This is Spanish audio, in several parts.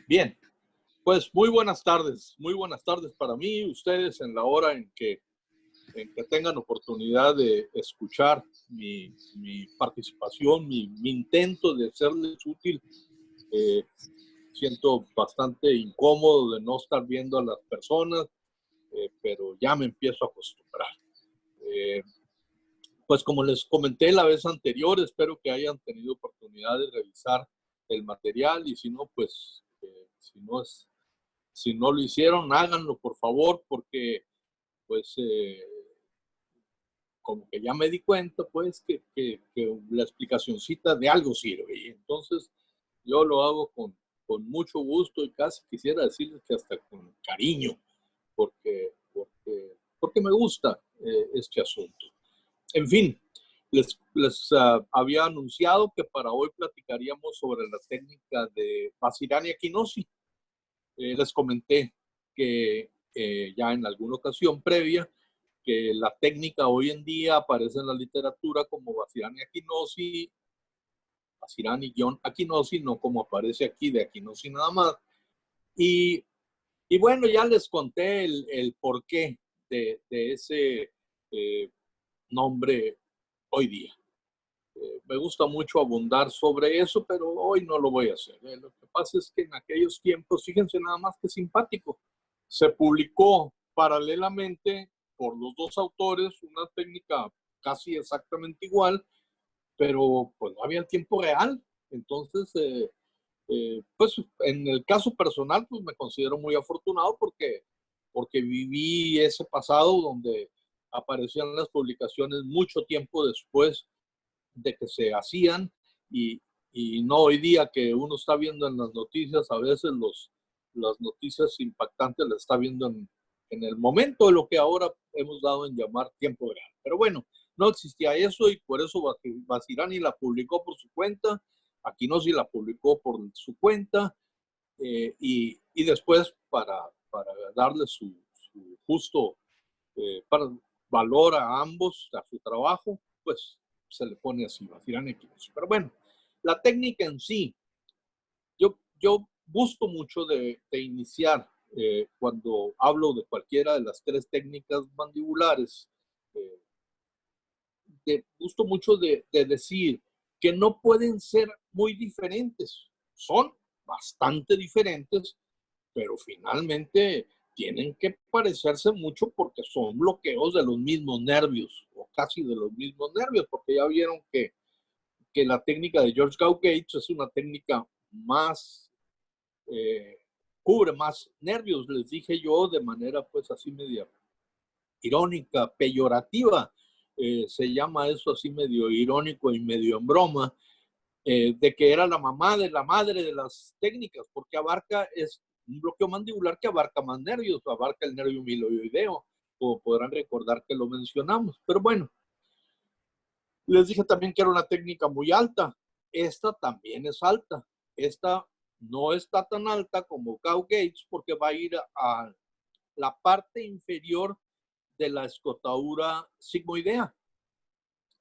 Bien, pues muy buenas tardes para mí, ustedes en la hora en que tengan oportunidad de escuchar mi participación, mi intento de serles útil. Eh, Siento bastante incómodo de no estar viendo a las personas, pero ya me empiezo a acostumbrar. Eh, pues como les comenté la vez anterior, espero que hayan tenido oportunidad de revisar el material y si no, pues si no lo hicieron, háganlo por favor, porque pues como que ya me di cuenta pues que la explicacioncita de algo sirve. Y entonces yo lo hago con mucho gusto y casi quisiera decirles que hasta con cariño, porque me gusta este asunto. En fin, les había anunciado que para hoy platicaríamos sobre la técnica de Vazirania Equinosi. Les comenté que ya en alguna ocasión previa, que la técnica hoy en día aparece en la literatura como Vazirani Aquinosi, Vazirani-Aquinosi, no como aparece aquí de Aquinosi nada más. Y, y bueno, ya les conté el porqué de ese nombre hoy día. Me gusta mucho abundar sobre eso, pero hoy no lo voy a hacer. Lo que pasa es que en aquellos tiempos, fíjense nada más que simpático, se publicó paralelamente por los dos autores una técnica casi exactamente igual, pero pues no había el tiempo real. Entonces, pues en el caso personal, pues me considero muy afortunado porque viví ese pasado donde aparecían las publicaciones mucho tiempo después de que se hacían y, y no hoy día que uno está viendo en las noticias, a veces las noticias impactantes las está viendo en el momento de lo que ahora hemos dado en llamar tiempo real. Pero bueno, no existía eso y por eso Vazirani la publicó por su cuenta, Aquinosi la publicó por su cuenta y después para darle su justo para valor a ambos, a su trabajo, pues se le pone así, Vazirani Equinosi. Pero bueno, la técnica en sí, yo busco mucho de iniciar cuando hablo de cualquiera de las tres técnicas mandibulares, eh, gusto mucho de decir que no pueden ser muy diferentes, son bastante diferentes, pero finalmente tienen que parecerse mucho porque son bloqueos de los mismos nervios o casi de los mismos nervios, porque ya vieron que la técnica de George Gates es una técnica más, eh, cubre más nervios, les dije yo de manera pues así media irónica, peyorativa, se llama eso así medio irónico y medio en broma, de que era la mamá de la madre de las técnicas, porque es un bloqueo mandibular que abarca más nervios, abarca el nervio miloideo, como podrán recordar que lo mencionamos. Pero bueno, les dije también que era una técnica muy alta. Esta también es alta. Esta no está tan alta como Cow Gates porque va a ir a la parte inferior de la escotadura sigmoidea.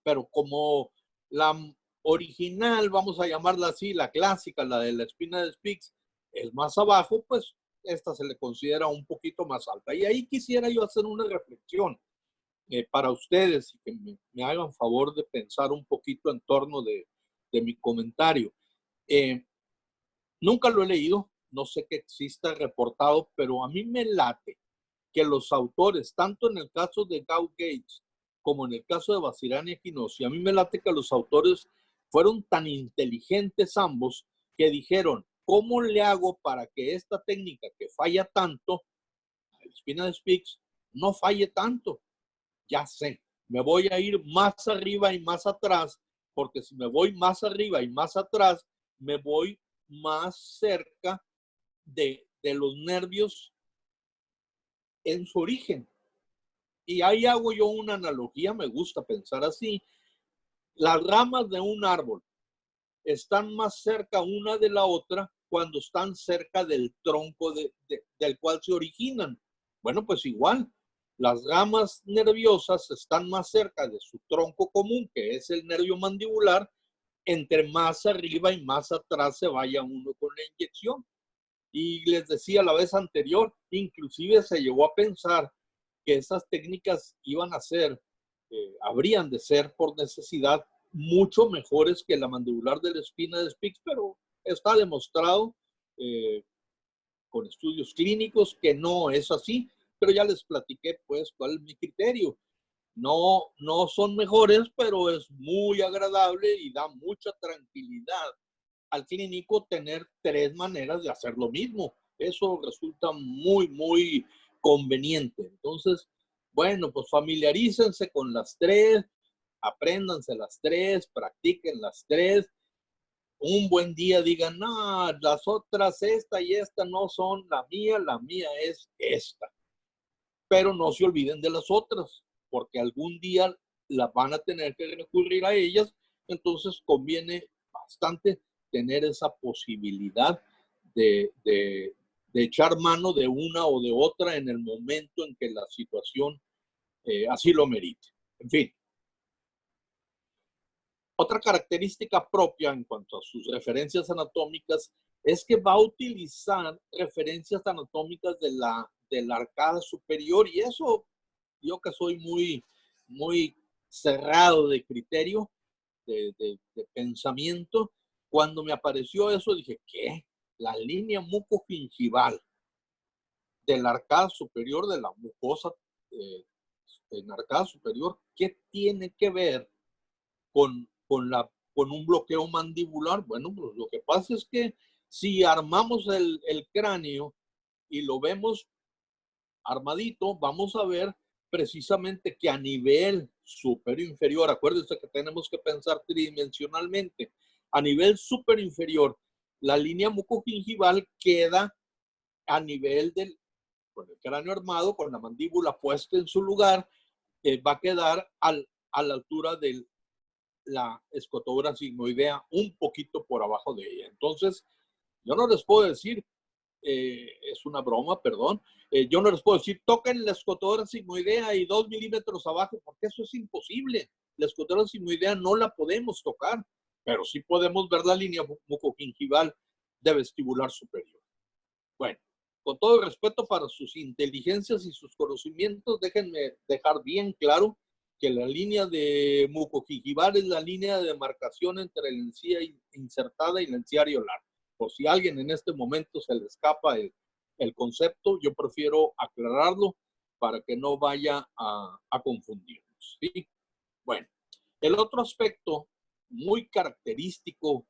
Pero como la original, vamos a llamarla así, la clásica, la de la espina de Spix, es más abajo, pues esta se le considera un poquito más alta. Y ahí quisiera yo hacer una reflexión para ustedes y que me hagan favor de pensar un poquito en torno de mi comentario. Eh, Nunca lo he leído, no sé que exista reportado, pero a mí me late que los autores, tanto en el caso de Gau Gates como en el caso de Vazirani Equinosi, a mí me late que los autores fueron tan inteligentes ambos que dijeron, ¿cómo le hago para que esta técnica que falla tanto, la espina de Spix, no falle tanto? Ya sé, me voy a ir más arriba y más atrás, porque si me voy más arriba y más atrás, me voy más cerca de los nervios en su origen. Y ahí hago yo una analogía, me gusta pensar así. Las ramas de un árbol están más cerca una de la otra cuando están cerca del tronco del cual se originan. Bueno, pues igual, las ramas nerviosas están más cerca de su tronco común, que es el nervio mandibular, entre más arriba y más atrás se vaya uno con la inyección. Y les decía la vez anterior, inclusive se llegó a pensar que esas técnicas iban a ser, habrían de ser por necesidad mucho mejores que la mandibular de la espina de Spix, pero está demostrado con estudios clínicos que no es así, pero ya les platiqué pues cuál es mi criterio. No son mejores, pero es muy agradable y da mucha tranquilidad al clínico tener tres maneras de hacer lo mismo. Eso resulta muy conveniente. Entonces, bueno, pues familiarícense con las tres, apréndanse las tres, practiquen las tres. Un buen día digan, no, las otras, esta y esta no son la mía es esta. Pero no se olviden de las otras, porque algún día las van a tener que recurrir a ellas, entonces conviene bastante tener esa posibilidad de echar mano de una o de otra en el momento en que la situación así lo merite. En fin. Otra característica propia en cuanto a sus referencias anatómicas es que va a utilizar referencias anatómicas de la arcada superior, y eso yo que soy muy cerrado de criterio, de pensamiento, cuando me apareció eso dije, ¿qué? La línea mucogingival de la arcada superior de la mucosa en la arcada superior, ¿qué tiene que ver con un bloqueo mandibular? Bueno, pues lo que pasa es que si armamos el cráneo y lo vemos armadito, vamos a ver precisamente que a nivel superior inferior, acuérdense que tenemos que pensar tridimensionalmente, a nivel superior inferior, la línea mucogingival queda a nivel con el cráneo armado, con la mandíbula puesta en su lugar, va a quedar a la altura de la escotógora sigmoidea, un poquito por abajo de ella. Entonces, yo no les puedo decir, es una broma, perdón, yo no les puedo decir, toquen la escotógora sigmoidea y 2 milímetros abajo, porque eso es imposible. La escotógora sigmoidea no la podemos tocar, pero sí podemos ver la línea mucogingival de vestibular superior. Bueno, con todo el respeto para sus inteligencias y sus conocimientos, déjenme dejar bien claro que la línea de mucogingival es la línea de demarcación entre la encía insertada y la encía areolar. Por si a alguien en este momento se le escapa el concepto, yo prefiero aclararlo para que no vaya a confundirnos, ¿sí? Bueno, el otro aspecto muy característico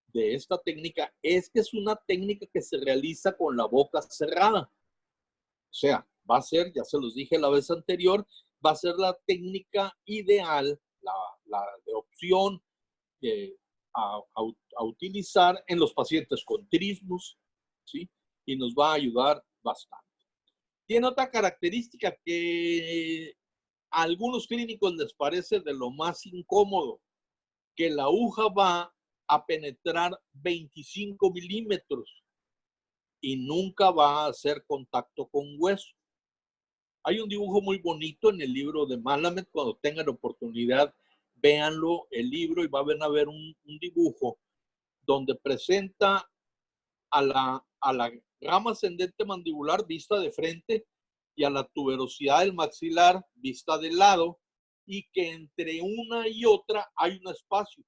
de esta técnica es que es una técnica que se realiza con la boca cerrada. O sea, va a ser, ya se los dije la vez anterior, va a ser la técnica ideal, la de opción a utilizar en los pacientes con trismus, ¿sí? Y nos va a ayudar bastante. Tiene otra característica que a algunos clínicos les parece de lo más incómodo, que la aguja va a penetrar 25 milímetros y nunca va a hacer contacto con hueso. Hay un dibujo muy bonito en el libro de Malamed, cuando tengan oportunidad, véanlo, el libro, y van a ver un dibujo donde presenta a la rama ascendente mandibular vista de frente y a la tuberosidad del maxilar vista de lado, y que entre una y otra hay un espacio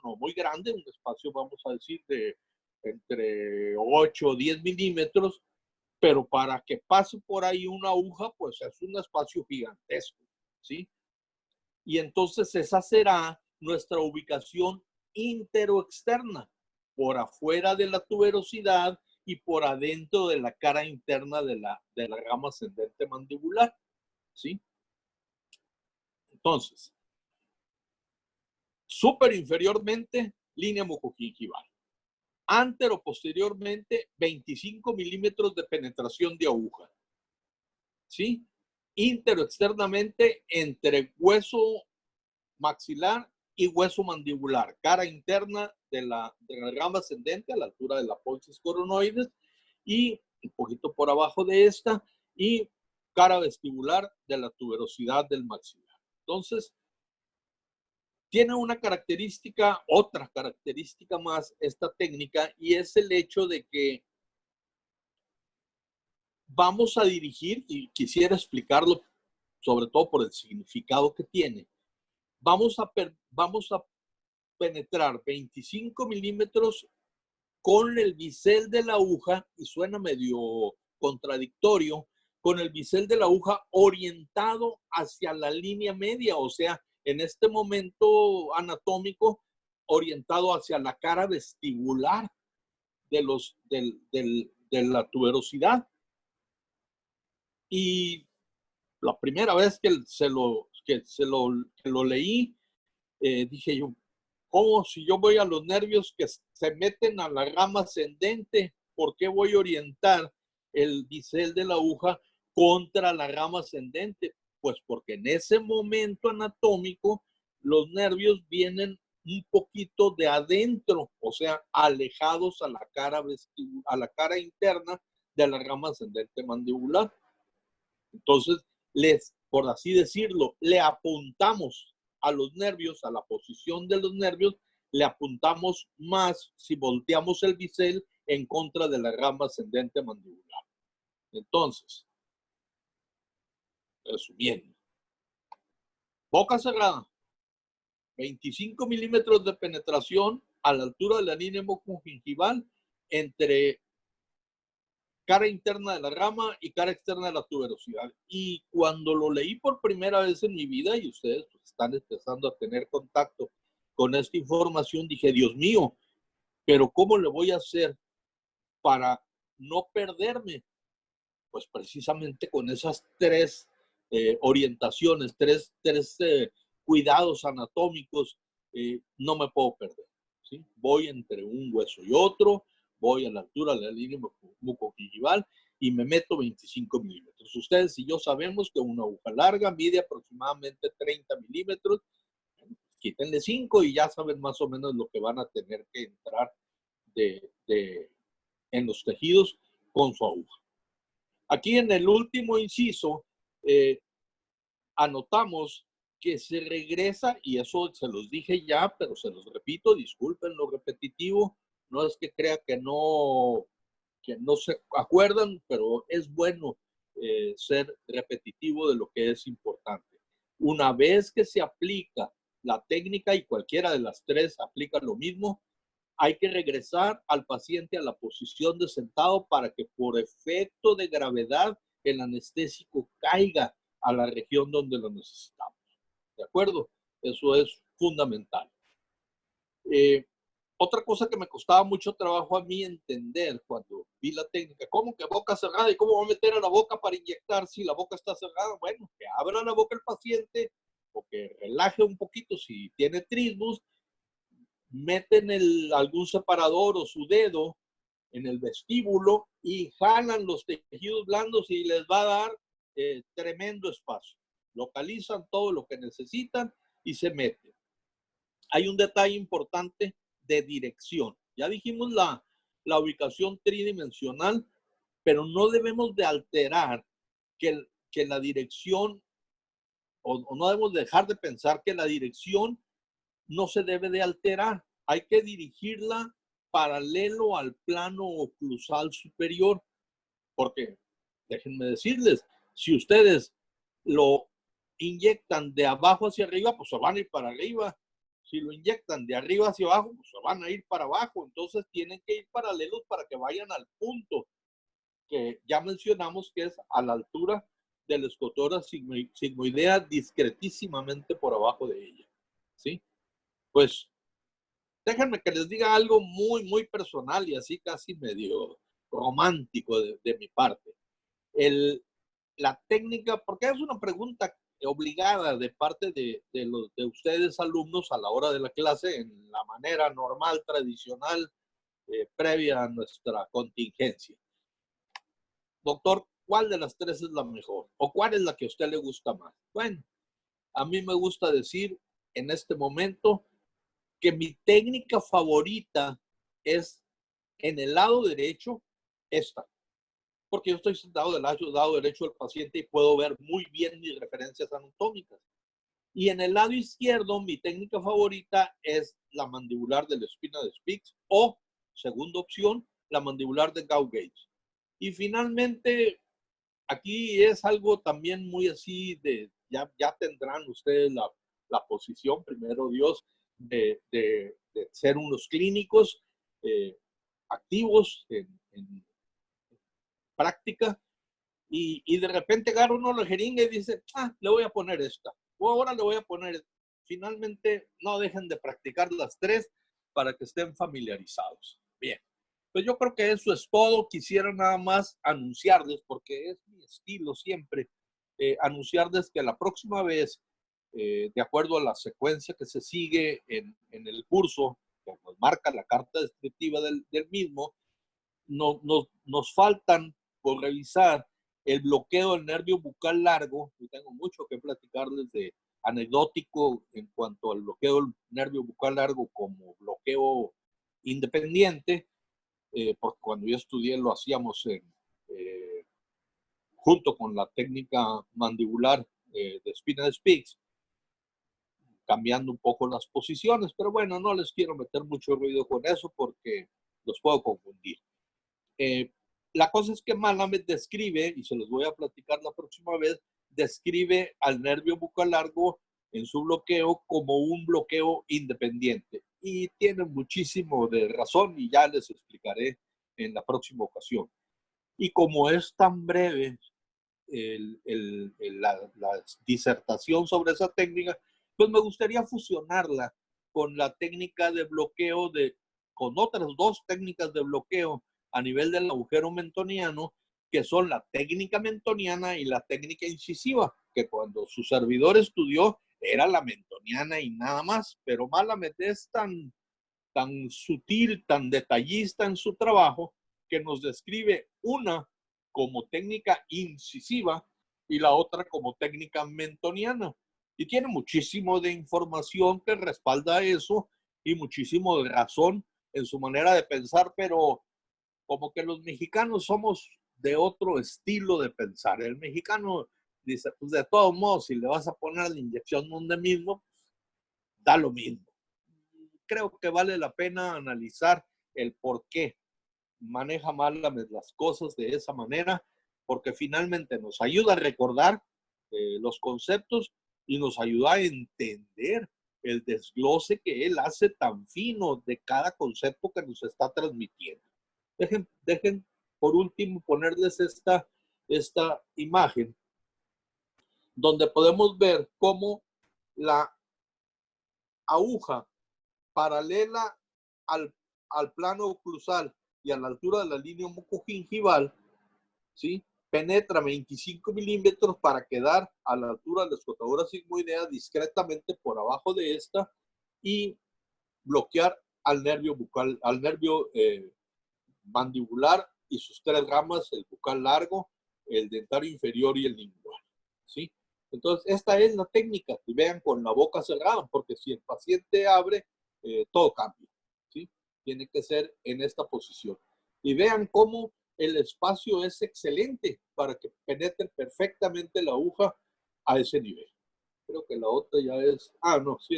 no muy grande, un espacio vamos a decir de entre 8 o 10 milímetros, pero para que pase por ahí una aguja, pues es un espacio gigantesco, ¿sí? Y entonces esa será nuestra ubicación interoexterna, por afuera de la tuberosidad y por adentro de la cara interna de la rama ascendente mandibular, ¿sí? Entonces, superinferiormente, línea mucogingival. Antero posteriormente, 25 milímetros de penetración de aguja, ¿sí? Interoexternamente, entre hueso maxilar y hueso mandibular, cara interna de la rama ascendente a la altura de la apófisis coronoides y un poquito por abajo de esta, y cara vestibular de la tuberosidad del maxilar. Entonces, tiene una característica, otra característica más esta técnica, y es el hecho de que vamos a dirigir, y quisiera explicarlo sobre todo por el significado que tiene. Vamos a penetrar 25 milímetros con el bisel de la aguja, y suena medio contradictorio, con el bisel de la aguja orientado hacia la línea media, o sea, en este momento anatómico, orientado hacia la cara vestibular de la tuberosidad. Y la primera vez que lo leí, dije yo, ¿cómo si yo voy a los nervios que se meten a la rama ascendente? ¿Por qué voy a orientar el bisel de la aguja contra la rama ascendente? Pues porque en ese momento anatómico los nervios vienen un poquito de adentro, o sea, alejados a la cara interna de la rama ascendente mandibular. Entonces, por así decirlo, le apuntamos a los nervios, a la posición de los nervios, le apuntamos más si volteamos el bisel en contra de la rama ascendente mandibular. Entonces, resumiendo, boca cerrada, 25 milímetros de penetración a la altura de la línea hemoconjuntival entre cara interna de la rama y cara externa de la tuberosidad. Y cuando lo leí por primera vez en mi vida, y ustedes están empezando a tener contacto con esta información, dije, Dios mío, pero ¿cómo le voy a hacer para no perderme? Pues precisamente con esas tres orientaciones, tres cuidados anatómicos, no me puedo perder, ¿sí? Voy entre un hueso y otro, voy a la altura de la línea mucogingival y me meto 25 milímetros. Ustedes y yo sabemos que una aguja larga mide aproximadamente 30 milímetros. Quítenle 5 y ya saben más o menos lo que van a tener que entrar en los tejidos con su aguja. Aquí en el último inciso anotamos que se regresa, y eso se los dije ya, pero se los repito, disculpen lo repetitivo, no es que crea que no se acuerdan, pero es bueno ser repetitivo de lo que es importante. Una vez que se aplica la técnica, y cualquiera de las tres aplica lo mismo, hay que regresar al paciente a la posición de sentado para que por efecto de gravedad el anestésico caiga a la región donde lo necesitamos. ¿De acuerdo? Eso es fundamental. Otra cosa que me costaba mucho trabajo a mí entender cuando vi la técnica, ¿cómo que boca cerrada? ¿Y cómo va a meter a la boca para inyectar si la boca está cerrada? Bueno, que abra la boca el paciente o que relaje un poquito si tiene trismus, meten algún separador o su dedo en el vestíbulo y jalan los tejidos blandos y les va a dar tremendo espacio. Localizan todo lo que necesitan y se meten. Hay un detalle importante de dirección. Ya dijimos la ubicación tridimensional, pero no debemos de alterar que la dirección, o no debemos dejar de pensar que la dirección no se debe de alterar. Hay que dirigirla paralelo al plano oclusal superior, porque déjenme decirles, si ustedes lo inyectan de abajo hacia arriba, pues se van a ir para arriba. Si lo inyectan de arriba hacia abajo, pues se van a ir para abajo. Entonces tienen que ir paralelos para que vayan al punto que ya mencionamos, que es a la altura de la escotora sigmoidea, discretísimamente por abajo de ella. ¿Sí? Pues déjenme que les diga algo muy, muy personal y así casi medio romántico de mi parte. La técnica, porque es una pregunta obligada de parte de ustedes alumnos a la hora de la clase en la manera normal, tradicional, previa a nuestra contingencia. Doctor, ¿cuál de las tres es la mejor? ¿O cuál es la que a usted le gusta más? Bueno, a mí me gusta decir en este momento que mi técnica favorita es en el lado derecho esta, porque yo estoy sentado del lado derecho del paciente y puedo ver muy bien mis referencias anatómicas. Y en el lado izquierdo, mi técnica favorita es la mandibular de la espina de Spix o, segunda opción, la mandibular de Gauge. Y finalmente, aquí es algo también muy así de, ya tendrán ustedes la posición, primero Dios, de ser unos clínicos activos en práctica y de repente agarra uno la jeringa y dice, le voy a poner esta, o ahora le voy a poner esta. Finalmente no dejen de practicar las tres para que estén familiarizados. Bien, pues yo creo que eso es todo. Quisiera nada más anunciarles, porque es mi estilo siempre, anunciarles que la próxima vez, de acuerdo a la secuencia que se sigue en el curso, que nos marca la carta descriptiva del mismo, nos faltan por revisar el bloqueo del nervio bucal largo. Yo tengo mucho que platicarles de anecdótico en cuanto al bloqueo del nervio bucal largo como bloqueo independiente, porque cuando yo estudié lo hacíamos junto con la técnica mandibular de Spina Spix, cambiando un poco las posiciones, pero bueno, no les quiero meter mucho ruido con eso porque los puedo confundir. La cosa es que Malamud describe, y se los voy a platicar la próxima vez, describe al nervio bucal largo en su bloqueo como un bloqueo independiente. Y tiene muchísimo de razón y ya les explicaré en la próxima ocasión. Y como es tan breve la disertación sobre esa técnica, pues me gustaría fusionarla con la técnica de bloqueo con otras dos técnicas de bloqueo a nivel del agujero mentoniano, que son la técnica mentoniana y la técnica incisiva, que cuando su servidor estudió era la mentoniana y nada más, pero Malamud es tan sutil, tan detallista en su trabajo, que nos describe una como técnica incisiva y la otra como técnica mentoniana. Y tiene muchísimo de información que respalda eso y muchísimo de razón en su manera de pensar, pero como que los mexicanos somos de otro estilo de pensar. El mexicano dice, pues de todos modos, si le vas a poner la inyección donde mismo, da lo mismo. Creo que vale la pena analizar el por qué maneja Malamud las cosas de esa manera, porque finalmente nos ayuda a recordar los conceptos y nos ayuda a entender el desglose que él hace tan fino de cada concepto que nos está transmitiendo. Dejen por último ponerles esta imagen donde podemos ver cómo la aguja paralela al plano oclusal y a la altura de la línea mucogingival, ¿sí? Penetra 25 milímetros para quedar a la altura de la escotadura sigmoidea discretamente por abajo de esta y bloquear al nervio bucal, al nervio mandibular y sus tres ramas, el bucal largo, el dentario inferior y el lingual, ¿sí? Entonces, esta es la técnica. Y vean con la boca cerrada, porque si el paciente abre, todo cambia, ¿sí? Tiene que ser en esta posición. Y vean cómo el espacio es excelente para que penetre perfectamente la aguja a ese nivel. Creo que la otra ya es... no, sí,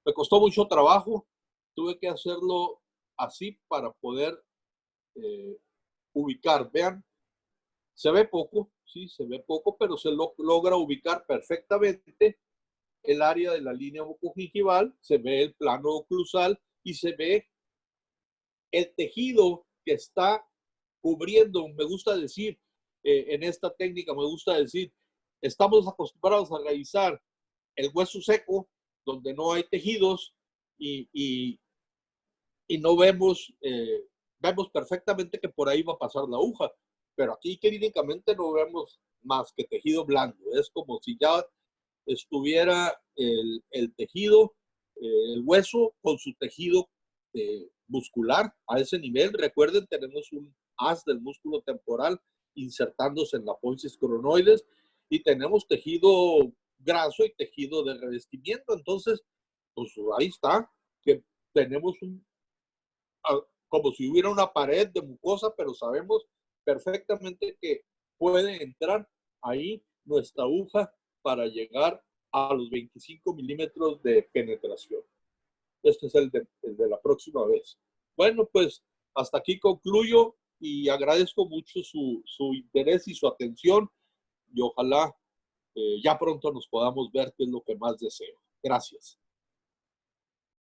me costó mucho trabajo. Tuve que hacerlo así para poder ubicar. Vean, se ve poco, sí, se ve poco, pero se logra ubicar perfectamente el área de la línea bucogingival, se ve el plano oclusal y se ve el tejido que está cubriendo. Me gusta decir, en esta técnica me gusta decir, estamos acostumbrados a revisar el hueso seco, donde no hay tejidos y no vemos, vemos perfectamente que por ahí va a pasar la aguja, pero aquí clínicamente no vemos más que tejido blando. Es como si ya estuviera el tejido, el hueso con su tejido muscular a ese nivel. Recuerden, tenemos un haz del músculo temporal insertándose en la apófisis cronoides y tenemos tejido graso y tejido de revestimiento. Entonces, pues ahí está, que tenemos como si hubiera una pared de mucosa, pero sabemos perfectamente que puede entrar ahí nuestra aguja para llegar a los 25 milímetros de penetración. Este es el de la próxima vez. Bueno, pues hasta aquí concluyo. y agradezco mucho su interés y su atención y ojalá ya pronto nos podamos ver, que es lo que más deseo. Gracias.